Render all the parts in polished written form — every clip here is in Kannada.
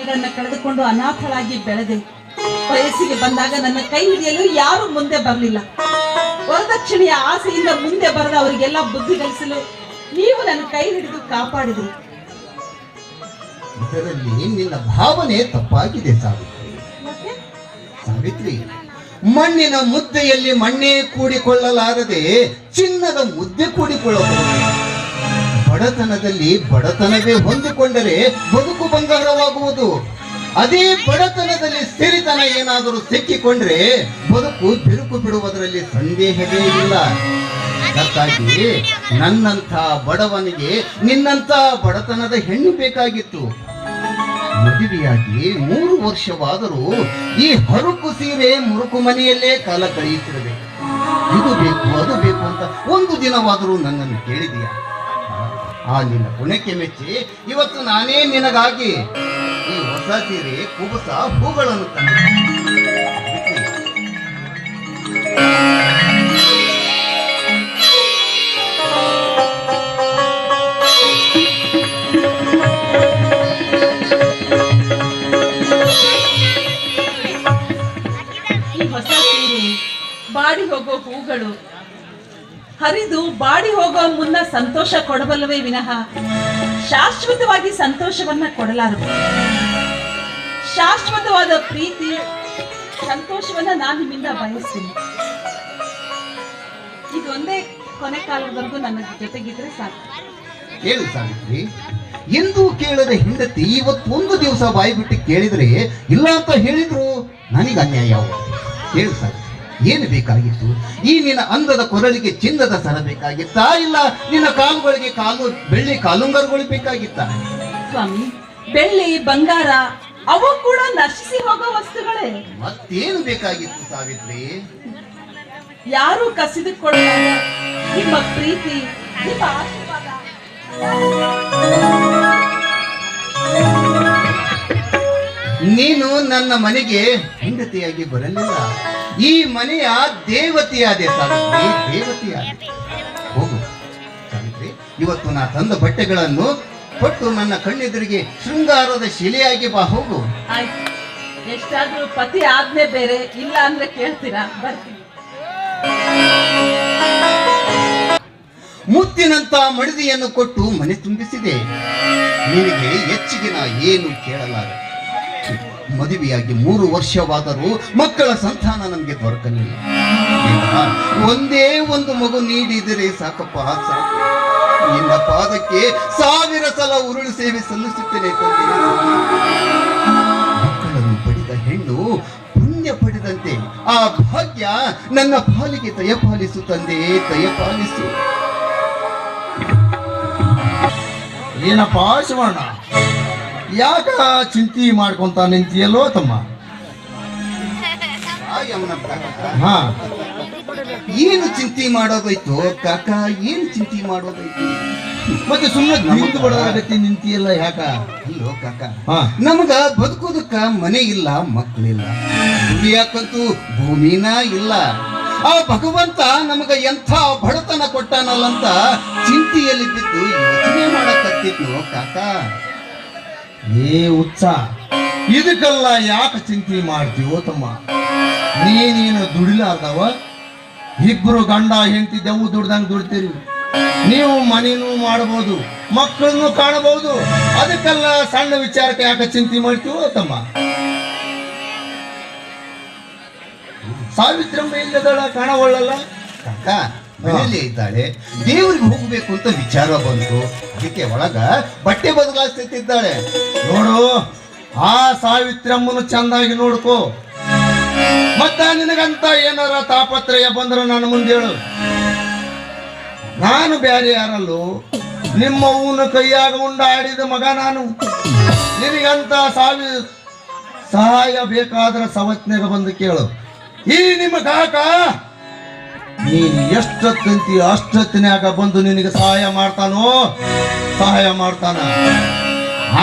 ತಂದೆಗಳನ್ನ ಕಳೆದುಕೊಂಡು ಅನಾಥಳಾಗಿ ಬೆಳೆದೆ. ವಯಸ್ಸಿಗೆ ಬಂದಾಗ ನನ್ನ ಕೈ ಹಿಡಿಯಲು ಯಾರು ಮುಂದೆ ಬರಲಿಲ್ಲ. ವರದಕ್ಷಿಣೆಯ ಆಸೆಯಿಂದ ಮುಂದೆ ಬರದ ಅವರಿಗೆಲ್ಲ ಬುದ್ಧಿ ಕಲಿಸಲು ನೀವು ನನ್ನ ಕೈ ಹಿಡಿದು ಕಾಪಾಡಿದ್ರಿ. ಇದರಲ್ಲಿ ನಿನ್ನ ಭಾವನೆ ತಪ್ಪಾಗಿದೆ ಸಾವಿತ್ರಿ. ಸಾವಿತ್ರಿ, ಮಣ್ಣಿನ ಮುದ್ದೆಯಲ್ಲಿ ಮಣ್ಣೇ ಕೂಡಿಕೊಳ್ಳಲಾರದೆ ಚಿನ್ನದ ಮುದ್ದೆ ಕೂಡಿಕೊಳ್ಳಬಹುದು. ಬಡತನದಲ್ಲಿ ಬಡತನವೇ ಹೊಂದಿಕೊಂಡರೆ ಬದುಕು ಬಂಗಾರವಾಗುವುದು. ಅದೇ ಬಡತನದಲ್ಲಿ ಸಿರಿತನ ಏನಾದರೂ ಸಿಕ್ಕಿಕೊಂಡ್ರೆ ಬದುಕು ಬಿರುಕು ಬಿಡುವುದರಲ್ಲಿ ಸಂದೇಹವೇ ಇಲ್ಲ. ಅದಕ್ಕಾಗಿ ನನ್ನಂಥ ಬಡವನಿಗೆ ನಿನ್ನಂಥ ಬಡತನದ ಹೆಣ್ಣು ಬೇಕಾಗಿತ್ತು. ಮದುವೆಯಾಗಿ 3 ವರ್ಷವಾದರೂ ಈ ಹರುಕು ಸೀರೆ ಮುರುಕು ಮನೆಯಲ್ಲೇ ಕಾಲ ಕಳೆಯುತ್ತಿರಬೇಕು. ಇದು ಬೇಕು ಅದು ಬೇಕು ಅಂತ ಒಂದು ದಿನವಾದರೂ ನನ್ನನ್ನು ಕೇಳಿದೀಯ? ಆ ನಿನ್ನ ಗುಣಕ್ಕೆ ಮೆಚ್ಚಿ ಇವತ್ತು ನಾನೇ ನಿನಗಾಗಿ ಈ ಹೊಸ ಸೀರೆ ಕುಬಸ ಹೂಗಳನ್ನು ತಂದೆ. ಬಾಡಿ ಹೋಗೋ ಹೂಗಳು ಹರಿದು ಬಾಡಿ ಹೋಗೋ ಮುನ್ನ ಸಂತೋಷ ಕೊಡಬಲ್ಲವೇ ವಿನಃ ಶಾಶ್ವತವಾಗಿ ಸಂತೋಷವನ್ನ ಕೊಡಲಾರದು. ಶಾಶ್ವತವಾದ ಪ್ರೀತಿ ಸಂತೋಷವನ್ನ ನಾನು ನಿಮ್ಮಿಂದ ಬಯಸ್ತೀನಿ. ಇದೊಂದೇ ಕೊನೆ ಕಾಲದವರೆಗೂ ನನ್ನ ಜೊತೆಗಿದ್ರೆ ಸಾಕು. ಕೇಳು ಸಾವಿತ್ರಿ, ಎಂದೂ ಕೇಳದ ಹೆಂಡತಿ ಇವತ್ತೊಂದು ದಿವಸ ಬಾಯಿ ಬಿಟ್ಟು ಕೇಳಿದ್ರೆ ಇಲ್ಲ ಅಂತ ಹೇಳಿದ್ರು ನನಗೆ ಅನ್ಯಾಯ. ಕೇಳು ಸಾವಿತ್ರಿ, ಏನು ಬೇಕಾಗಿತ್ತು? ಈ ನಿನ್ನ ಅಂದದ ಕೊರಳಿಗೆ ಚಿನ್ನದ ಸರ ಬೇಕಾಗಿತ್ತಾ, ಇಲ್ಲ ನಿನ್ನ ಕಾಲುಗಳಿಗೆ ಬೆಳ್ಳಿ ಕಾಲುಂಗರುಗಳು ಬೇಕಾಗಿತ್ತ? ಸ್ವಾಮಿ, ಬೆಳ್ಳಿ ಬಂಗಾರ ಅವು ಕೂಡ ನಶಿಸಿ ಹೋಗೋ ವಸ್ತುಗಳೇ. ಮತ್ತೇನು ಬೇಕಾಗಿತ್ತು ಸಾವಿತ್ರಿ? ಯಾರು ಕಸಿದುಕೊಳ್ಳುವಾಗ ನಿಮ್ಮ ಪ್ರೀತಿ, ನಿಮ್ಮ ಆಶೀರ್ವಾದ. ನೀನು ನನ್ನ ಮನೆಗೆ ಹೆಂಡತಿಯಾಗಿ ಬರಲಿಲ್ಲ, ಈ ಮನೆಯ ದೇವತೆಯಾದೆ ಸಾವಿತ್ರಿ, ದೇವತೆಯಾದೆ. ಹೋಗು ಸಾವಿತ್ರಿ, ಇವತ್ತು ನಾ ತಂದ ಬಟ್ಟೆಗಳನ್ನು ಕೊಟ್ಟು ನನ್ನ ಕಣ್ಣೆದುರಿಗೆ ಶೃಂಗಾರದ ಶಿಲೆಯಾಗಿ ಬಾ. ಹೋಗು. ಆಯ್ತು, ಎಷ್ಟಾದ್ರೂ ಪತಿ ಆಜ್ಞೆ ಬೇರೆ, ಇಲ್ಲ ಅಂದ್ರೆ ಕೇಳ್ತೀರಾ? ಬರ್ತೀನಿ. ಮುತ್ತಿನಂತ ಮಡದಿಯನ್ನು ಕೊಟ್ಟು ಮನೆ ತುಂಬಿಸಿದೆ. ನಿನಗೆ ಹೆಚ್ಚಿಗೆ ನಾ ಏನು ಕೇಳಲಾರೆ. ಮದುವೆಯಾಗಿ 3 ವರ್ಷವಾದರೂ ಮಕ್ಕಳ ಸಂತಾನ ನಮಗೆ ದೊರಕಲಿಲ್ಲ. ಒಂದೇ ಒಂದು ಮಗು ನೀಡಿದರೆ ಸಾಕಪ್ಪ, ಸಾಕು. ನಿನ್ನ ಪಾದಕ್ಕೆ 1000 ಸಲ ಉರುಳು ಸೇವೆ ಸಲ್ಲಿಸುತ್ತೇನೆ ತಂದೆ. ಮಕ್ಕಳನ್ನು ಪಡೆದ ಹೆಣ್ಣು ಪುಣ್ಯ ಪಡೆದಂತೆ ಆ ಭಾಗ್ಯ ನನ್ನ ಪಾಲಿಗೆ ದಯಪಾಲಿಸು ತಂದೆ, ದಯಪಾಲಿಸು. ಏನಪ್ಪ ಶಿವಣ್ಣ, ಯಾಕ ಚಿಂತೆ ಮಾಡ್ಕೊಂತ ನಿಂತಿಯಲ್ಲೋ ತಮ್ಮ? ಹಾ, ಏನು ಚಿಂತೆ ಮಾಡೋದೈತು ಕಾಕ? ಏನು ಚಿಂತೆ ಮಾಡೋದೈತು? ಮತ್ತೆ ಸುಮ್ಮನೆ ನಿಂತು ಬಡದಾಗತ್ತಿ ನಿಂತಿಯಲ್ಲ ಯಾಕ? ಅಲ್ಲೋ ಕಾಕ, ನಮಗ ಬದುಕೋದಕ್ಕ ಮನೆ ಇಲ್ಲ, ಮಕ್ಕಳಿಲ್ಲ, ದುಡಿಯಾಕಂತೂ ಭೂಮಿನ ಇಲ್ಲ. ಆ ಭಗವಂತ ನಮಗ ಎಂಥ ಬಡತನ ಕೊಟ್ಟಾನಲ್ಲಂತ ಚಿಂತೆಯಲ್ಲಿ ಬಿದ್ದು ಯೋಚನೆ ಮಾಡಕತ್ತಿದ್ನು ಕಾಕ. ಏ ಹುಚ್ಚ, ಇದಕ್ಕೆಲ್ಲ ಯಾಕೆ ಚಿಂತೆ ಮಾಡ್ತೀವೋ ತಮ್ಮ? ನೀನು ದುಡಿಲಾರ್ದವ, ಇಬ್ರು ಗಂಡ ಹೆಂಡತಿ ದೆವ್ವು ದುಡ್ದಂಗೆ ದುಡ್ತೀರಿ. ನೀವು ಮನೇನು ಮಾಡಬಹುದು, ಮಕ್ಕಳನ್ನು ಕಾಣಬಹುದು. ಅದಕ್ಕೆಲ್ಲ ಸಣ್ಣ ವಿಚಾರಕ್ಕೆ ಯಾಕೆ ಚಿಂತೆ ಮಾಡ್ತೀವೋ ತಮ್ಮ? ಸಾವಿತ್ರಮ್ಮ ಇಲ್ಲದಳ ಕಾಣವಳ್ಳಲ್ಲ ಕಾಕ? ಮನೆಯಲ್ಲೇ ಇದ್ದಾಳೆ, ದೇವ್ರಿಗೆ ಹೋಗ್ಬೇಕು ಅಂತ ವಿಚಾರ ಬಂತು, ಅದಕ್ಕೆ ಒಳಗ ಬಟ್ಟೆ ಬದಲಾಯಿಸ್ತಿದ್ದಾಳೆ. ನೋಡು, ಆ ಸಾವಿತ್ರಮ್ಮನು ಚಂದಾಗಿ ನೋಡ್ಕೋ. ಮತ್ತ ನಿನಗಂತ ಏನಾರ ತಾಪತ್ರಯ ಬಂದ್ರೆ ನನ್ನ ಮುಂದೆ ಹೇಳು. ನಾನು ಬ್ಯಾರೆ ಯಾರಲ್ಲೂ, ನಿಮ್ಮ ಅವನ ಕೈಯಾಗ ಉಂಡಾಡಿದ ಮಗ ನಾನು. ನಿನಗಂತ ಸಹಾಯ ಬೇಕಾದ್ರೆ ಸವತ್ನಾಗ ಬಂದು ಕೇಳು. ಈ ನಿಮ್ಮ ಕಾಕ ನೀನು ಎಷ್ಟೊತ್ತಂತಿ ಅಷ್ಟೊತ್ತಿನಾಗ ಬಂದು ನಿನಗೆ ಸಹಾಯ ಮಾಡ್ತಾನೋ, ಸಹಾಯ ಮಾಡ್ತಾನ.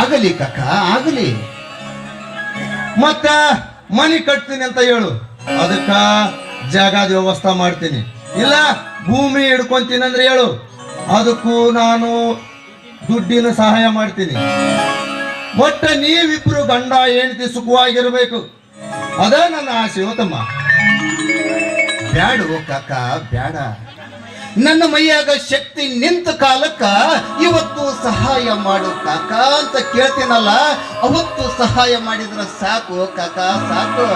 ಆಗಲಿ ಕಾಕ, ಆಗಲಿ. ಮತ್ತ ಮನಿ ಕಟ್ತೀನಿ ಅಂತ ಹೇಳು, ಅದಕ್ಕ ಜಾಗದ ವ್ಯವಸ್ಥೆ ಮಾಡ್ತೀನಿ. ಇಲ್ಲ ಭೂಮಿ ಹಿಡ್ಕೊಂತೀನಿ ಅಂದ್ರೆ ಹೇಳು, ಅದಕ್ಕೂ ನಾನು ದುಡ್ಡಿನ ಸಹಾಯ ಮಾಡ್ತೀನಿ. ಒಟ್ಟ ನೀವಿಬ್ರು ಗಂಡ ಹೆಂಡತಿ ಸುಖವಾಗಿರ್ಬೇಕು ಅದ ನನ್ನ ಆಸೆ ತಮ್ಮ. ಬ್ಯಾಡು ಕಾಕ ಬ್ಯಾಡ. ನನ್ನ ಮೈಯಾಗ ಶಕ್ತಿ ನಿಂತ ಕಾಲಕ್ಕ ಇವತ್ತು ಸಹಾಯ ಮಾಡು ಕಾಕ ಅಂತ ಕೇಳ್ತೀನಲ್ಲ, ಅವತ್ತು ಸಹಾಯ ಮಾಡಿದ್ರ ಸಾಕು ಕಾಕ ಸಾಕು.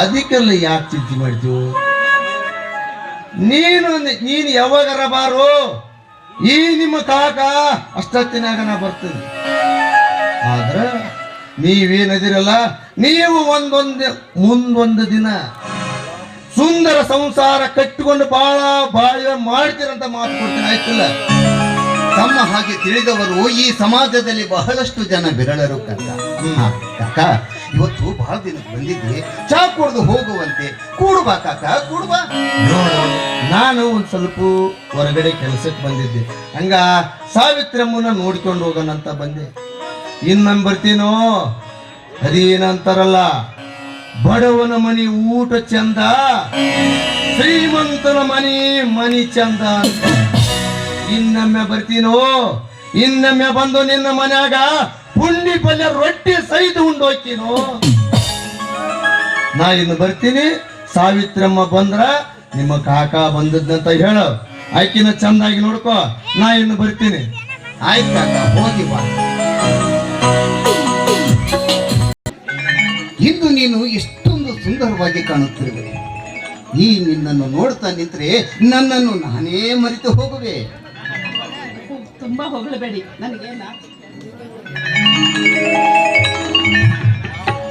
ಅದಕ್ಕೆಲ್ಲ ಯಾಕೆ ಚಿಂತೆ ಮಾಡ್ತೀವಿ? ನೀನು ಯಾವಾಗರ ಬಾರು, ಈ ನಿಮ್ಮ ಕಾಕ ಅಷ್ಟೊತ್ತಿನಾಗ ನಾ ಬರ್ತೀನಿ. ಆದ್ರ ನೀವೇನದಿರಲ್ಲ, ನೀವು ಮುಂದೊಂದು ದಿನ ಸುಂದರ ಸಂಸಾರ ಕಟ್ಟಿಕೊಂಡು ಬಾಳ ಮಾಡ್ತೀರಂತ ಮಾತು ಕೊಡ್ತೀನಿ, ಆಯ್ತಿಲ್ಲ? ತಮ್ಮ ಹಾಗೆ ತಿಳಿದವರು ಈ ಸಮಾಜದಲ್ಲಿ ಬಹಳಷ್ಟು ಜನ ಬಿರಳರು ಕಾಕ. ಕಾಕ ಇವತ್ತು ಬಹಳ ದಿನಕ್ಕೆ ಬಂದಿದ್ದೆ, ಚಾ ಕುಡ್ದು ಹೋಗುವಂತೆ. ಕೂಡುಬಾ ಕಾಕ ಕೂಡುಬಾ. ನೋಡು, ನಾನು ಒಂದ್ ಸ್ವಲ್ಪ ಹೊರಗಡೆ ಕೆಲಸಕ್ಕೆ ಬಂದಿದ್ದೆ, ಹಂಗ ಸಾವಿತ್ರಮ್ಮನ ನೋಡ್ಕೊಂಡು ಹೋಗೋಣಂತ ಬಂದೆ. ಇನ್ನೊಮ್ಮೆ ಬರ್ತೀನೋ ಅದೇನಂತಾರಲ್ಲ, ಬಡವನ ಮನಿ ಊಟ ಚಂದ, ಶ್ರೀಮಂತನ ಮನಿ ಚಂದ ಅಂತ. ಇನ್ನೊಮ್ಮೆ ಬರ್ತೀನೋ, ಇನ್ನೊಮ್ಮೆ ಬಂದು ನಿನ್ನ ಮನ್ಯಾಗ ಪುಂಡಿ ಪಲ್ಯ ರೊಟ್ಟಿ ಸಹಿತ ಉಂಡೋಗ್ತೀನೋ. ನಾ ಇನ್ನು ಬರ್ತೀನಿ. ಸಾವಿತ್ರಮ್ಮ ಬಂದ್ರ ನಿಮ್ಮ ಕಾಕ ಬಂದದ್ನಂತ ಹೇಳು, ಆಕಿನ ಚಂದಾಗಿ ನೋಡ್ಕೋ. ನಾ ಇನ್ನು ಬರ್ತೀನಿ. ಆಯ್ತು ಕಾಕ, ಹೋಗಿ ಬಾ. ಇಂದು ನೀನು ಇಷ್ಟೊಂದು ಸುಂದರವಾಗಿ ಕಾಣುತ್ತಿರುವೆ. ಈ ನಿನ್ನನ್ನು ನೋಡ್ತಾ ನಿಂತ್ರೆ ನನ್ನನ್ನು ನಾನೇ ಮರೆತು ಹೋಗುವೆ. ತುಂಬಾ ಹೊಗಳಬೇಡಿ, ನನಗೆ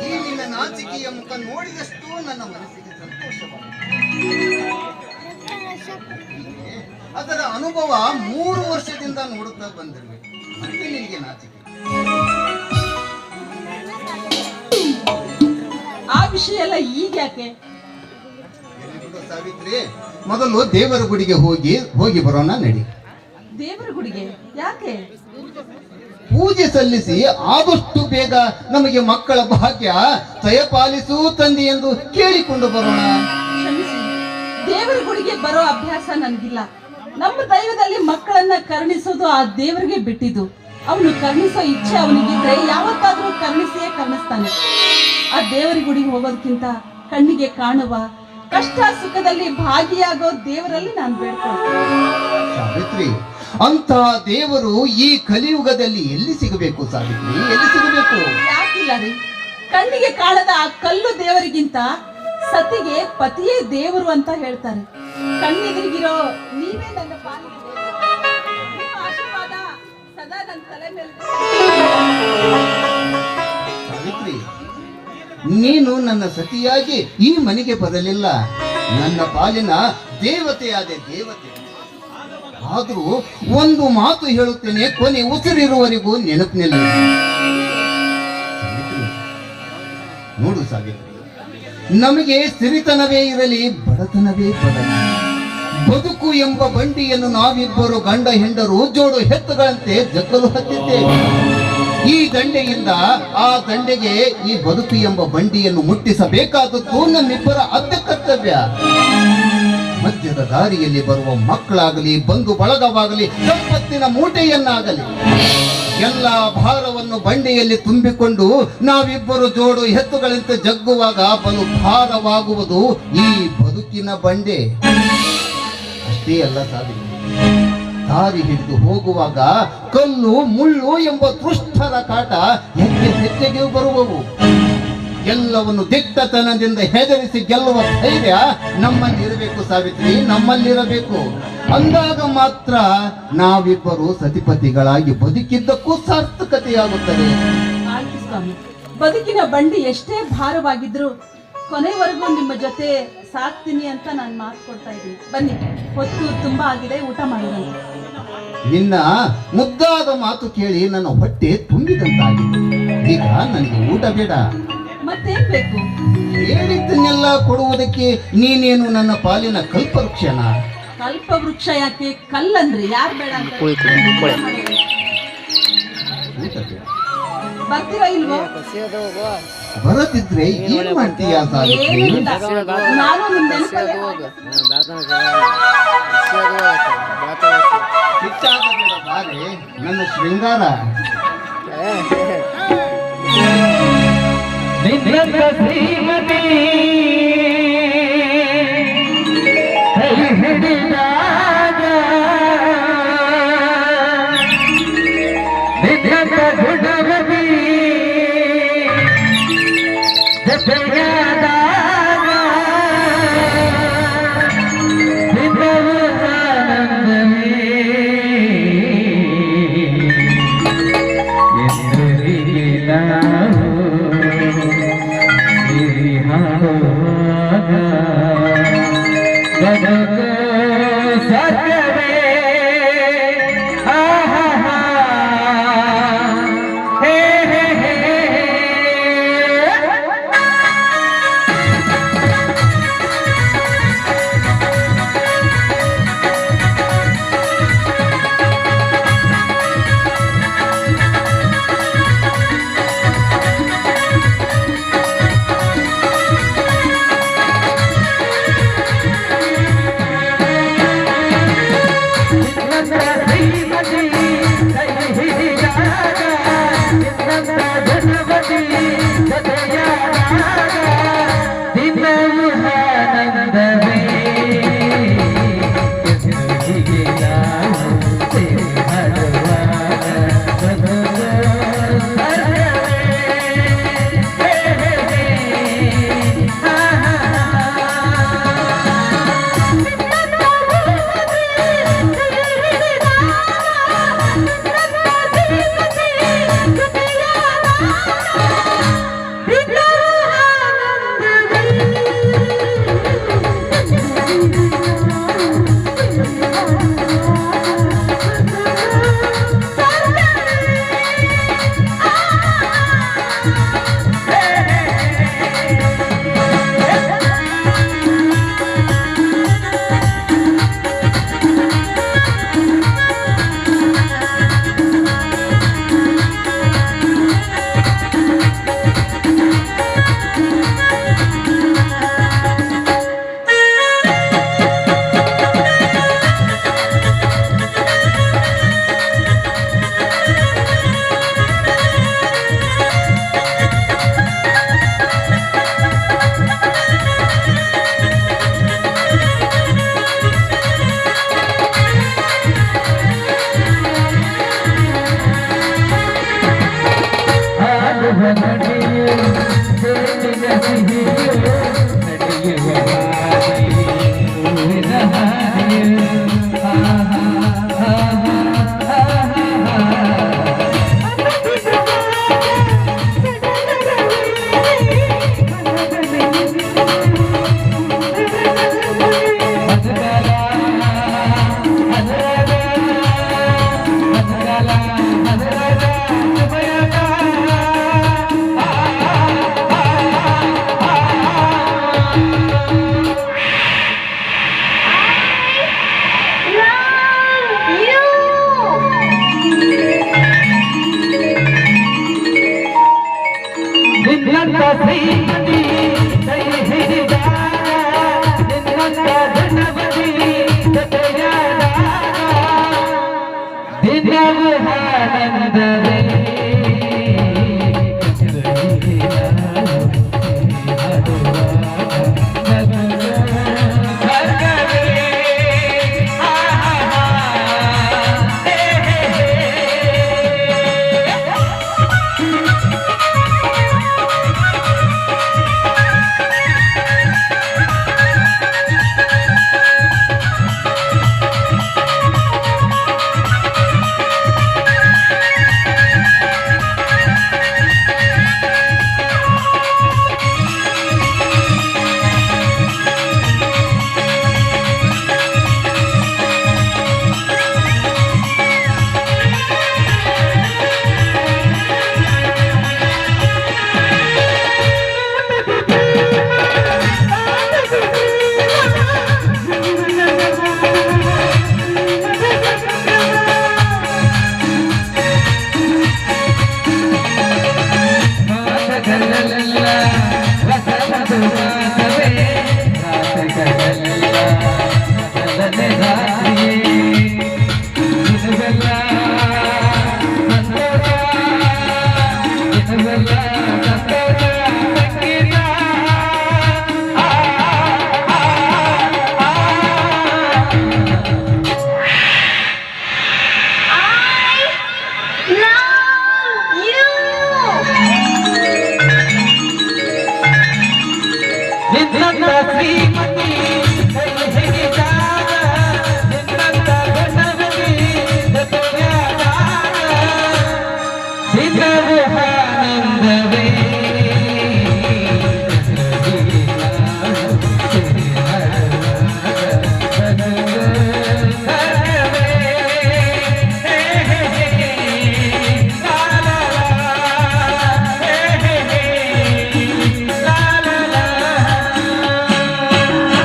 ಈ ನಿನ್ನ ನಾಚಿಕೆಯ ಮುಖ ನೋಡಿದಷ್ಟು ನನ್ನ ಮನಸ್ಸಿಗೆ ಸಂತೋಷವಾಗುತ್ತದೆ. ಅದರ ಅನುಭವ 3 ವರ್ಷದಿಂದ ನೋಡುತ್ತಾ ಬಂದಿರುವೆ. ಮತ್ತೆ ನಿನಗೆ ನಾಚಿಕೆ? ಆ ವಿಷಯ ಎಲ್ಲ ಈಗ ಯಾಕೆ? ಸಾವಿತ್ರಿ, ಮೊದಲು ದೇವರ ಗುಡಿಗೆ ಹೋಗಿ ಬರೋಣ ನಡಿ. ದೇವರ ಗುಡಿಗೆ ಯಾಕೆ? ಪೂಜೆ ಸಲ್ಲಿಸಿ ಆದಷ್ಟು ಬೇಗ ನಮಗೆ ಮಕ್ಕಳ ಭಾಗ್ಯ ದಯಪಾಲಿಸು ತಂದೆ ಎಂದು ಕೇಳಿಕೊಂಡು ಬರೋಣ. ಕ್ಷಮಿಸಿ, ದೇವರ ಗುಡಿಗೆ ಬರೋ ಅಭ್ಯಾಸ ನನಗಿಲ್ಲ. ನಮ್ಮ ದೈವದಲ್ಲಿ ಮಕ್ಕಳನ್ನ ಕರುಣಿಸೋದು ಆ ದೇವರಿಗೆ ಬಿಟ್ಟಿದ್ದು. ಅವನು ಕರುಣಿಸೋ ಇಚ್ಛೆ ಅವನಿಗಿದ್ರೆ ಯಾವತ್ತಾದ್ರೂ ಕರುಣಿಸ್ತಾನೆ. ಆ ದೇವರ ಗುಡಿಗೆ ಹೋಗೋದಕ್ಕಿಂತ ಕಣ್ಣಿಗೆ ಕಾಣುವ ಕಷ್ಟ ಸುಖದಲ್ಲಿ ಭಾಗಿಯಾಗೋ ದೇವರಲ್ಲಿ ನಾನು ಬೇಡ್ಕೊಳ್ತೀನಿ. ಸಾವಿತ್ರಿ, ಅಂತ ದೇವರು ಈ ಕಲಿಯುಗದಲ್ಲಿ ಎಲ್ಲಿ ಸಿಗಬೇಕು ಸಾವಿತ್ರಿ, ಎಲ್ಲಿ ಸಿಗಬೇಕು? ಯಾಕಿಲ್ಲ ರೀ, ಕಣ್ಣಿಗೆ ಕಾಣದ ಆ ಕಲ್ಲು ದೇವರಿಗಿಂತ ಸತಿಗೆ ಪತಿಯೇ ದೇವರು ಅಂತ ಹೇಳ್ತಾರೆ. ಕಣ್ಣೆದುರಿಗಿರೋ ನೀವೇ ನನ್ನ ಪಾಲಿಗೆ ದೇವರು. ನಿಮ್ಮ ಆಶೀರ್ವಾದ ಸದಾ ನನ್ನ ತಲೆ ಮೇಲೆ. ಸಾವಿತ್ರಿ, ನೀನು ನನ್ನ ಸತಿಯಾಗಿ ಈ ಮನೆಗೆ ಬರಲಿಲ್ಲ, ನನ್ನ ಪಾಲಿನ ದೇವತೆಯಾದೆ ದೇವತೆ. ಆದ್ರೂ ಒಂದು ಮಾತು ಹೇಳುತ್ತೇನೆ, ಕೊನೆ ಉಸಿರಿರುವವರೆಗೂ ನೆನಪಿನಲ್ಲಿ. ನೋಡು ಸಾವಿತ್ರಿ, ನಮಗೆ ಸಿರಿತನವೇ ಇರಲಿ ಬಡತನವೇ ಬರಲಿ, ಬದುಕು ಎಂಬ ಬಂಡಿಯನ್ನು ನಾವಿಬ್ಬರು ಗಂಡ ಹೆಂಡರು ಜೋಡು ಹೆತ್ತುಗಳಂತೆ ಜಗ್ಗಲು ಹತ್ತಿದ್ದೇವೆ. ಈ ದಂಡೆಯಿಂದ ಆ ದಂಡೆಗೆ ಈ ಬದುಕು ಎಂಬ ಬಂಡಿಯನ್ನು ಮುಟ್ಟಿಸಬೇಕಾದದ್ದು ನಮ್ಮಿಬ್ಬರ ಅದ್ದ ಕರ್ತವ್ಯ. ಮಧ್ಯದ ದಾರಿಯಲ್ಲಿ ಬರುವ ಮಕ್ಕಳಾಗಲಿ, ಬಂಧು ಬಳಗವಾಗಲಿ, ಸಂಪತ್ತಿನ ಮೂಟೆಯನ್ನಾಗಲಿ, ಎಲ್ಲ ಭಾರವನ್ನು ಬಂಡೆಯಲ್ಲಿ ತುಂಬಿಕೊಂಡು ನಾವಿಬ್ಬರು ಜೋಡು ಎತ್ತುಗಳಂತೆ ಜಗ್ಗುವಾಗ ಬಲು ಭಾರವಾಗುವುದು ಈ ಬದುಕಿನ ಬಂಡೆ. ಅಷ್ಟೇ ಅಲ್ಲ ಸಾವಿತ್ರಿ, ದಾರಿ ಹಿಡಿದು ಹೋಗುವಾಗ ಕಲ್ಲು ಮುಳ್ಳು ಎಂಬ ದುಷ್ಟರ ಕಾಟ ಹೆಜ್ಜೆಗೆ ಬರುವವು. ಎಲ್ಲವನ್ನು ದಿಟ್ಟತನದಿಂದ ಹೆದರಿಸಿ ಗೆಲ್ಲುವ ಧೈರ್ಯ ನಮ್ಮಲ್ಲಿರಬೇಕು ಸಾವಿತ್ರಿ, ನಮ್ಮಲ್ಲಿರಬೇಕು. ಅಂದಾಗ ಮಾತ್ರ ನಾವಿಬ್ಬರು ಸತಿಪತಿಗಳಾಗಿ ಬದುಕಿದ್ದಕ್ಕೂ ಸಾರ್ಥಕತೆಯಾಗುತ್ತದೆ. ಆಯ್ತು ಸ್ವಾಮಿ, ಬದುಕಿನ ಬಂಡಿ ಎಷ್ಟೇ ಭಾರವಾಗಿದ್ರು ಕೊನೆವರೆಗೂ ನಿಮ್ಮ ಜೊತೆ ಸಾಕ್ತೀನಿ ಅಂತ ನಾನು ಮಾತು ಕೊಡ್ತಾ ಇದ್ದೀನಿ. ಬನ್ನಿ, ಹೊತ್ತು ತುಂಬಾ ಆಗಿದೆ, ಊಟ ಮಾಡೋಣ. ನಿನ್ನ ಮುದ್ದಾದ ಮಾತು ಕೇಳಿ ನನ್ನ ಹೊಟ್ಟೆ ತುಂಬಿದಂತಾಗಿದೆ. ಈಗ ನನಗೆ ಊಟ ಬೇಡ, ಮತ್ತೇನ್ ಬೇಕು? ಹೇಳಿದ್ದನ್ನೆಲ್ಲ ಕೊಡುವುದಕ್ಕೆ ನೀನೇನು ನನ್ನ ಪಾಲಿನ ಕಲ್ಪವೃಕ್ಷನ? ಕಲ್ಪವೃಕ್ಷ ಯಾಕೆ, ಕಲ್ಲಂದ್ರಿ ಯಾರು ಬೇಡ ಅಂತ? ಊಟ ಬೇಡ. ಬರ್ತೀರಾ ಇಲ್ವೋ? ಬರದಿದ್ರೆ ಏನ್ ಮಾಡ್ತೀಯ ಸಾವಿತ್ರಿ? ಏನಿಲ್ಲ, ನಾನು ನಿಮ್ ನೆನಪಲ್ಲೇ ಕಿಚ್ಚಾದ ಬೇಡ ಬಾರೆ ನನ್ನ ಶೃಂಗಾರ. ನಿನ್ನಂತ ಶ್ರೀಮತಿ ಕೈ ಹಿಡಿದಾಗ ನಿನ್ನಂತ ಗುಣವತಿ ಜೊತೆಯಾದಾಗ ನಿನ್ನವು ಆನಂದವೇ ಎಂದರಿಗೆ ನಾವು ಸರ್ಗವೇ ಆಹಾ ಹೇ ಹೇ ಹೇ ಆ